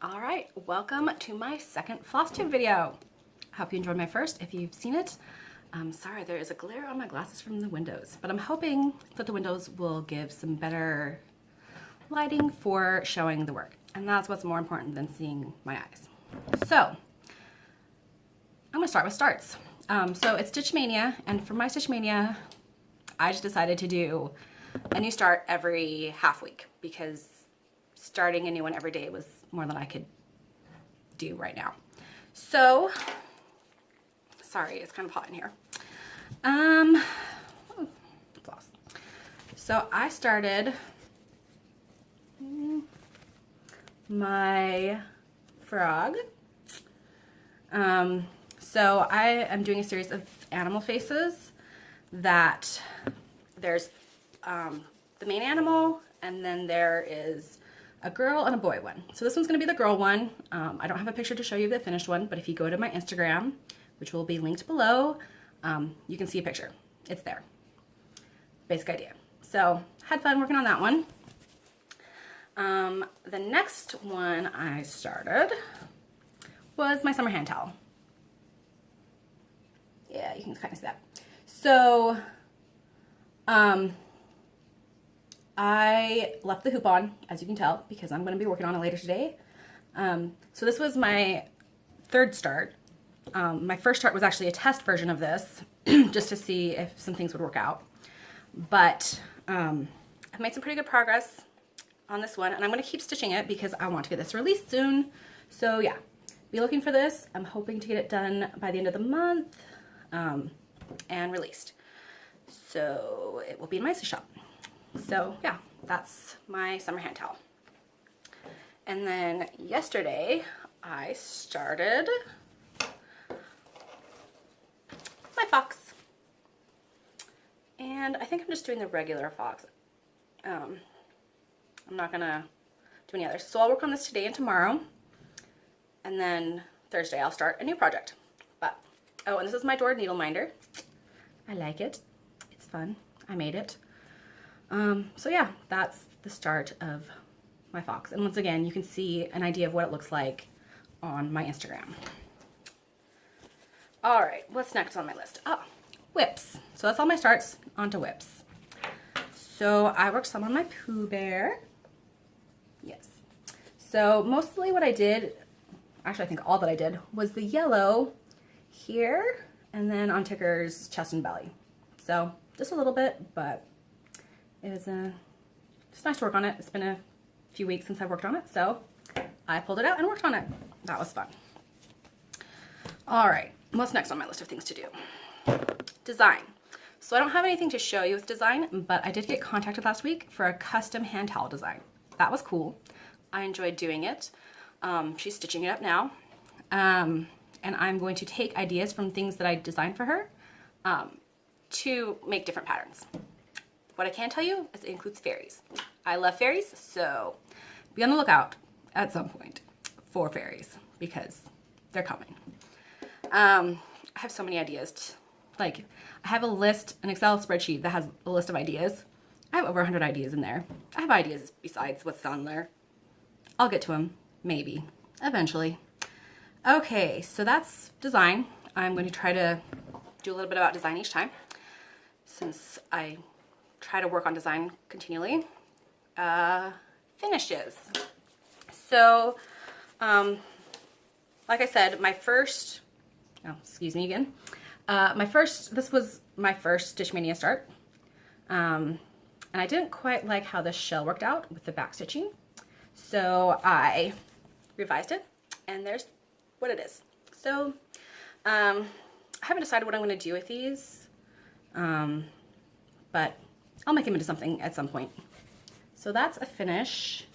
All right, welcome to my second FlossTube video. I hope you enjoyed my first. If you've seen it, sorry, there is a glare on my glasses from the windows, but I'm hoping that the windows will give some better lighting for showing the work. And that's what's more important than seeing my eyes. So I'm gonna start with starts. So it's Stitchmaynia, and for my Stitchmaynia, I just decided to do a new start every half week because starting a new one every day was more than I could do right now. So, sorry, it's kind of hot in here. Floss. So I started my frog. So I am doing a series of animal faces that there's the main animal, and then there is a girl and a boy one. So this one's gonna be the girl one. I don't have a picture to show you the finished one, but if you go to my Instagram, which will be linked below, you can see a picture. It's there. Basic idea. So had fun working on that one. The next one I started was my summer hand towel. Yeah, you can kind of see that. So I left the hoop on, as you can tell, because I'm going to be working on it later today. So this was my third start. My first start was actually a test version of this, just to see if some things would work out. But I've made some pretty good progress on this one, and I'm going to keep stitching it because I want to get this released soon. So yeah, be looking for this. I'm hoping to get it done by the end of the month and released. So it will be in my Etsy shop. So yeah, that's my summer hand towel. And then yesterday I started my fox. And I think I'm just doing the regular fox. I'm not gonna do any others. So I'll work on this today and tomorrow. And then Thursday I'll start a new project. But, oh, and this is my door needle minder. I like it. It's fun. I made it. So yeah, that's the start of my fox. And once again, you can see an idea of what it looks like on my Instagram. All right, what's next on my list? Oh, whips. So that's all my starts, onto whips. So I worked some on my Pooh Bear. Yes. So mostly what I did, actually I think all that I did, was the yellow here and then on Ticker's chest and belly. So just a little bit, but it was just nice to work on it. It's been a few weeks since I've worked on it, so I pulled it out and worked on it. That was fun. All right, what's next on my list of things to do? Design. So I don't have anything to show you with design, but I did get contacted last week for a custom hand towel design. That was cool. I enjoyed doing it. She's stitching it up now. And I'm going to take ideas from things that I designed for her to make different patterns. What I can tell you is it includes fairies. I love fairies, so be on the lookout at some point for fairies because they're coming. I have so many ideas. Like, I have a list, an Excel spreadsheet that has a list of ideas. I have over 100 ideas in there. I have ideas besides what's on there. I'll get to them, maybe, eventually. Okay, so that's design. I'm going to try to do a little bit about design each time since I try to work on design continually. Finishes. So, like I said, my first, oh, excuse me again. This was my first Stitchmaynia start. And I didn't quite like how the shell worked out with the back stitching. So I revised it, and there's what it is. So, I haven't decided what I'm going to do with these, but I'll make them into something at some point. So that's a finish.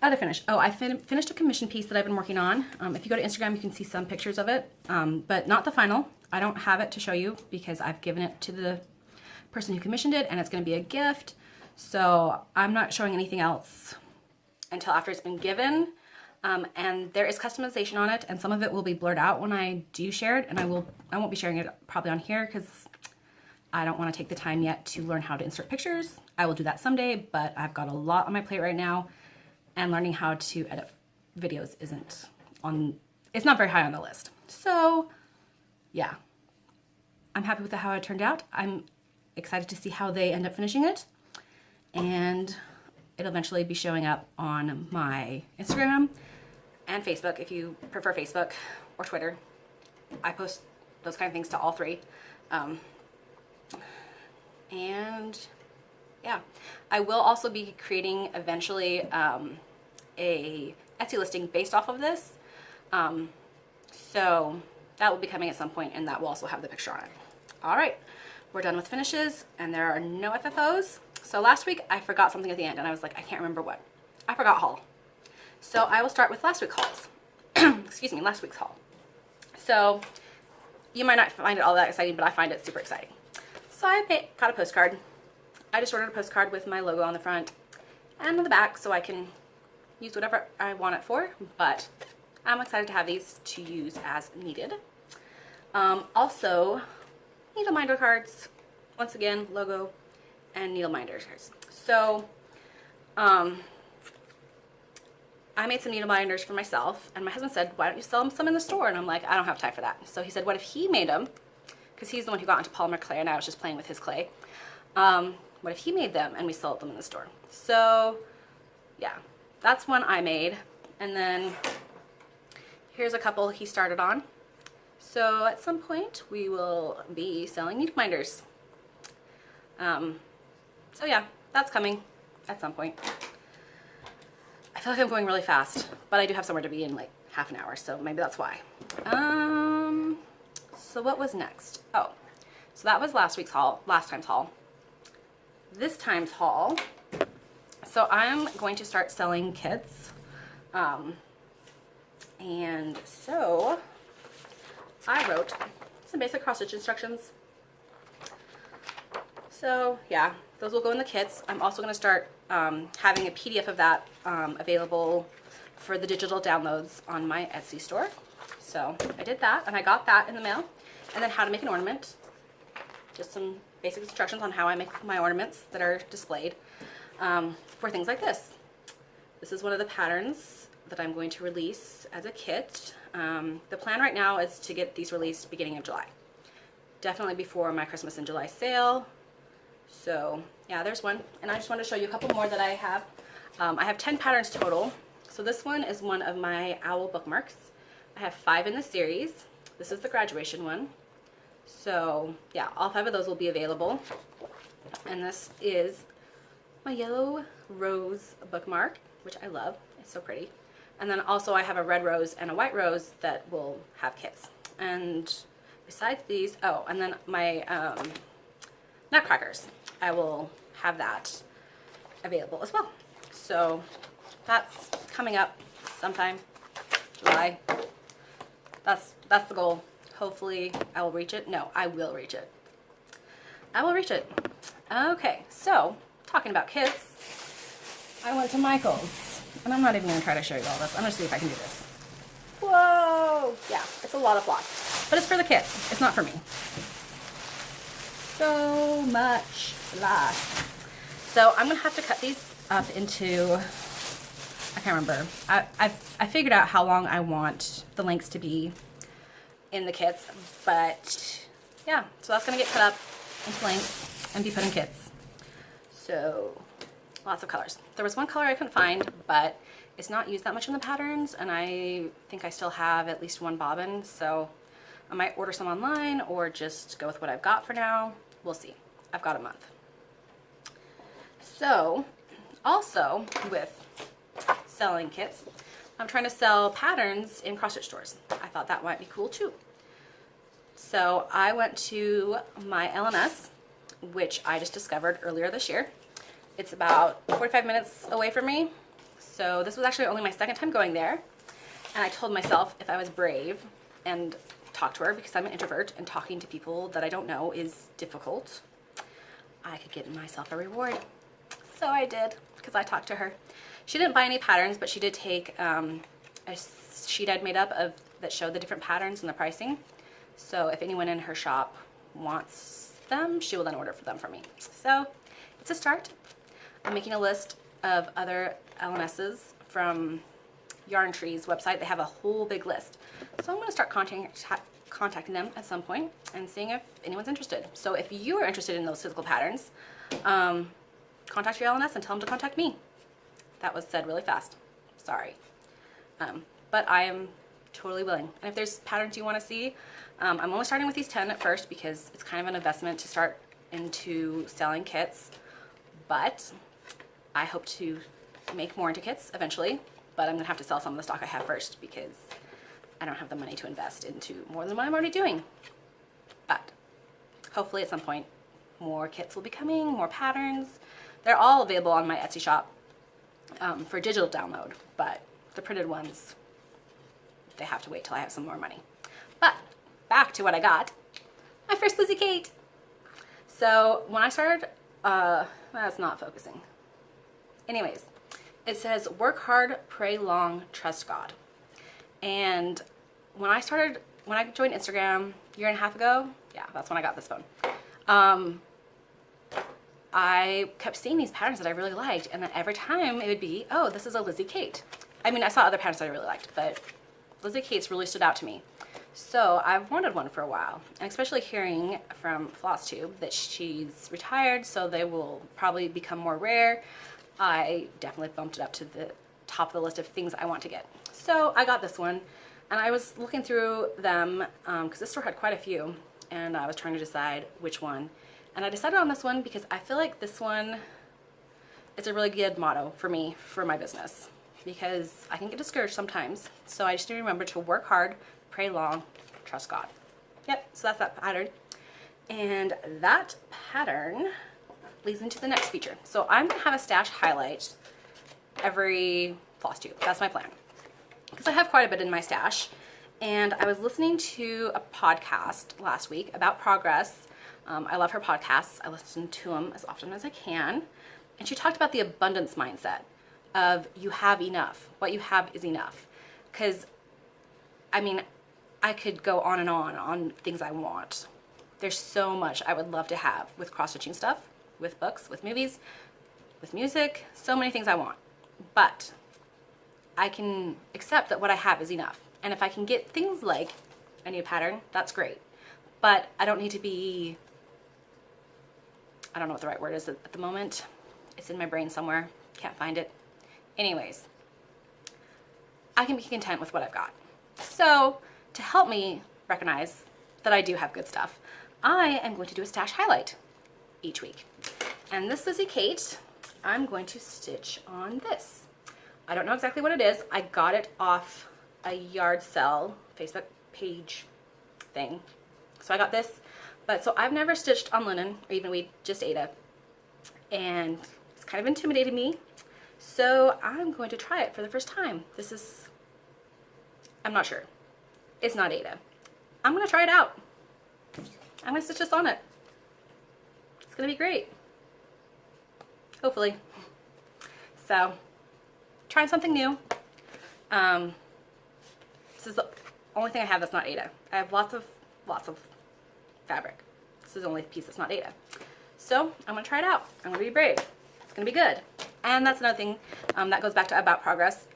Other finish. Oh, I finished a commission piece that I've been working on. If you go to Instagram, you can see some pictures of it, but not the final. I don't have it to show you because I've given it to the person who commissioned it, and it's going to be a gift. So I'm not showing anything else until after it's been given. And there is customization on it, and some of it will be blurred out when I do share it, and I won't be sharing it probably on here because I don't want to take the time yet to learn how to insert pictures. I will do that someday, but I've got a lot on my plate right now, and learning how to edit videos isn't on, it's not very high on the list. So yeah, I'm happy with how it turned out. I'm excited to see how they end up finishing it. And it'll eventually be showing up on my Instagram and Facebook if you prefer Facebook or Twitter. I post those kind of things to all three. And yeah, I will also be creating eventually a Etsy listing based off of this. So that will be coming at some point, and that will also have the picture on it. All right, we're done with finishes, and there are no FFOs. So last week I forgot something at the end, and I was like, I can't remember what. I forgot haul. So I will start with last week's hauls. Excuse me, last week's haul. So you might not find it all that exciting, but I find it super exciting. So I got a postcard. I just ordered a postcard with my logo on the front and on the back, so I can use whatever I want it for, but I'm excited to have these to use as needed. Also, needle minder cards. Once again, logo and needle minders. So, I made some needle minders for myself, and my husband said, why don't you sell them some in the store? And I'm like, I don't have time for that. So he said, what if he made them? Because he's the one who got into polymer clay, and I was just playing with his clay. What if he made them and we sold them in the store? So yeah, that's one I made. And then here's a couple he started on. So at some point we will be selling needle minders. So yeah, that's coming at some point. I feel like I'm going really fast, but I do have somewhere to be in like half an hour, so maybe that's why. So what was next? Oh, so that was last time's haul. This time's haul. So I'm going to start selling kits. And so I wrote some basic cross stitch instructions. So yeah, those will go in the kits. I'm also going to start having a PDF of that available for the digital downloads on my Etsy store. So I did that, and I got that in the mail. And then how to make an ornament. Just some basic instructions on how I make my ornaments that are displayed for things like this. This is one of the patterns that I'm going to release as a kit. The plan right now is to get these released beginning of July. Definitely before my Christmas in July sale. So yeah, there's one. And I just want to show you a couple more that I have. I have 10 patterns total. So this one is one of my owl bookmarks. I have 5 in the series. This is the graduation one. So yeah, all 5 of those will be available. And this is my yellow rose bookmark, which I love. It's so pretty. And then also I have a red rose and a white rose that will have kits. And besides these, oh, and then my nutcrackers, I will have that available as well. So that's coming up sometime July. That's the goal. Hopefully I will reach it. No, I will reach it. I will reach it. Okay, so talking about kits, I went to Michael's, and I'm not even gonna try to show you all this. I'm gonna see if I can do this. Whoa! Yeah, it's a lot of floss, but it's for the kids. It's not for me. So much floss. So I'm gonna have to cut these up into, I can't remember. I figured out how long I want the lengths to be in the kits, but yeah, so that's gonna get cut up into lengths and be put in kits. So lots of colors. There was one color I couldn't find, but it's not used that much in the patterns, and I think I still have at least one bobbin, so I might order some online or just go with what I've got for now. We'll see. I've got a month. So also with selling kits, I'm trying to sell patterns in cross stitch stores. I thought that might be cool too. So I went to my LMS, which I just discovered earlier this year. It's about 45 minutes away from me. So this was actually only my second time going there. And I told myself if I was brave and talked to her, because I'm an introvert and talking to people that I don't know is difficult, I could get myself a reward. So I did, because I talked to her. She didn't buy any patterns, but she did take a sheet I'd made up that showed the different patterns and the pricing. So if anyone in her shop wants them, she will then order for them from me. So it's a start. I'm making a list of other LMSs from Yarn Tree's website, they have a whole big list. So I'm going to start contacting them at some point and seeing if anyone's interested. So if you are interested in those physical patterns, contact your LNS and tell them to contact me. That was said really fast. Sorry. But I am totally willing. And if there's patterns you want to see, I'm only starting with these 10 at first because it's kind of an investment to start into selling kits. But I hope to make more into kits eventually. But I'm going to have to sell some of the stock I have first because I don't have the money to invest into more than what I'm already doing. But hopefully at some point more kits will be coming, more patterns. They're all available on my Etsy shop for digital download, but the printed ones, they have to wait till I have some more money. But back to what I got. My first Lizzie Kate. So when I started, that's not focusing. Anyways, it says work hard, pray long, trust God. And when I joined Instagram a year and a half ago, yeah, that's when I got this phone. I kept seeing these patterns that I really liked, and then every time it would be, oh, this is a Lizzie Kate. I mean, I saw other patterns that I really liked, but Lizzie Kate's really stood out to me. So I've wanted one for a while, and especially hearing from FlossTube that she's retired, so they will probably become more rare. I definitely bumped it up to the top of the list of things I want to get. So I got this one, and I was looking through them because this store had quite a few, and I was trying to decide which one. And I decided on this one because I feel like this one is a really good motto for me, for my business, because I can get discouraged sometimes. So I just need to remember to work hard, pray long, trust God. Yep, so that's that pattern. And that pattern leads into the next feature. So I'm gonna have a stash highlight every floss tube. That's my plan. Because I have quite a bit in my stash. And I was listening to a podcast last week about progress. I love her podcasts. I listen to them as often as I can. And she talked about the abundance mindset of you have enough. What you have is enough. Because, I mean, I could go on and on things I want. There's so much I would love to have with cross-stitching stuff, with books, with movies, with music, so many things I want. But I can accept that what I have is enough. And if I can get things like a new pattern, that's great. But I don't need to be, I don't know what the right word is at the moment. It's in my brain somewhere. Can't find it. Anyways, I can be content with what I've got. So to help me recognize that I do have good stuff, I am going to do a stash highlight each week. And this Lizzie Kate, I'm going to stitch on this. I don't know exactly what it is. I got it off a yard sale Facebook page thing. So I got this, but so I've never stitched on linen or even weave, just Aida. And it's kind of intimidated me. So I'm going to try it for the first time. This is, I'm not sure. It's not Aida. I'm going to try it out. I'm going to stitch this on it. It's going to be great. Hopefully. So, trying something new. This is the only thing I have that's not Aida. I have lots of fabric. This is the only piece that's not Aida. So, I'm going to try it out. I'm going to be brave. It's going to be good. And that's another thing that goes back to about progress.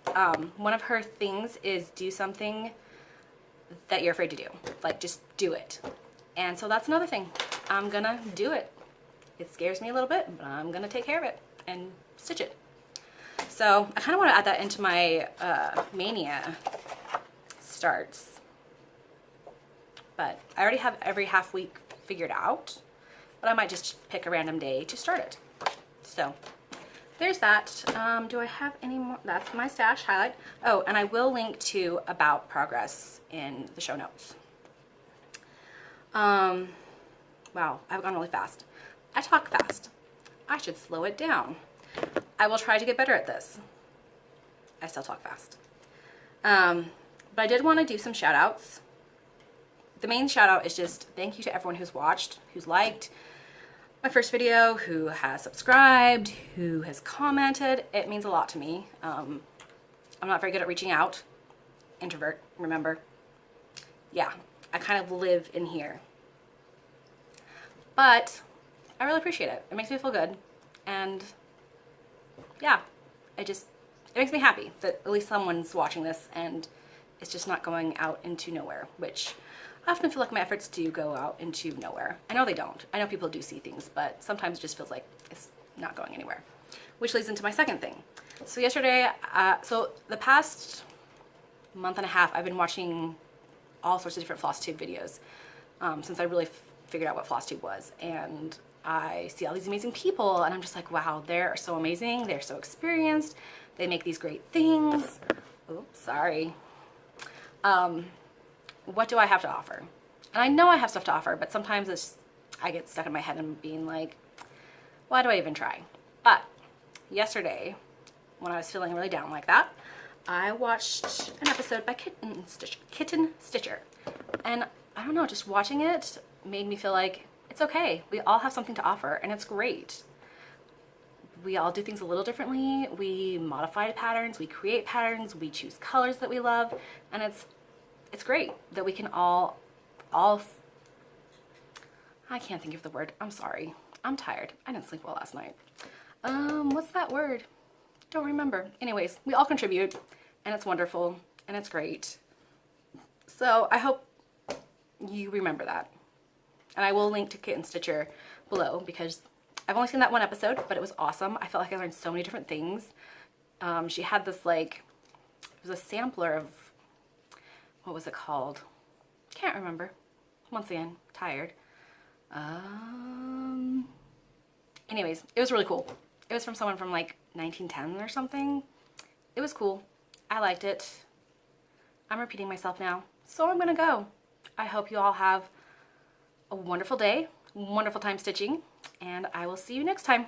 One of her things is do something that you're afraid to do. Like, just do it. And so that's another thing. I'm going to do it. It scares me a little bit, but I'm going to take care of it and stitch it. So I kind of want to add that into my Maynia starts. But I already have every half week figured out, but I might just pick a random day to start it. So there's that. Do I have any more? That's my stash highlight. Oh, and I will link to about progress in the show notes. Wow, I've gone really fast. I talk fast. I should slow it down. I will try to get better at this. I still talk fast. But I did want to do some shout outs. The main shout out is just thank you to everyone who's watched, who's liked my first video, who has subscribed, who has commented. It means a lot to me. I'm not very good at reaching out. Introvert, remember? Yeah, I kind of live in here. But I really appreciate it. It makes me feel good. And yeah, it it makes me happy that at least someone's watching this and it's just not going out into nowhere, which I often feel like my efforts do go out into nowhere. I know they don't. I know people do see things, but sometimes it just feels like it's not going anywhere. Which leads into my second thing. So yesterday, so the past month and a half, I've been watching all sorts of different FlossTube videos since I really figured out what FlossTube was. And I see all these amazing people and I'm just like, wow, they're so amazing. They're so experienced. They make these great things. Oops, sorry. What do I have to offer? And I know I have stuff to offer, but sometimes I get stuck in my head and being like, why do I even try? But yesterday, when I was feeling really down like that, I watched an episode by Kitten Stitcher. And I don't know, just watching it made me feel like it's okay. We all have something to offer and it's great. We all do things a little differently. We modify patterns, we create patterns, we choose colors that we love, and it's great that we can all I can't think of the word. I'm sorry. I'm tired. I didn't sleep well last night. What's that word? Don't remember. Anyways, we all contribute and it's wonderful and it's great. So I hope you remember that. And I will link to Kitten Stitcher below because I've only seen that one episode, but it was awesome. I felt like I learned so many different things. She had this it was a sampler of, what was it called? Can't remember. Once again, tired. Anyways, it was really cool. It was from someone from like 1910 or something. It was cool. I liked it. I'm repeating myself now, so I'm gonna go. I hope you all have a wonderful day, wonderful time stitching, and I will see you next time.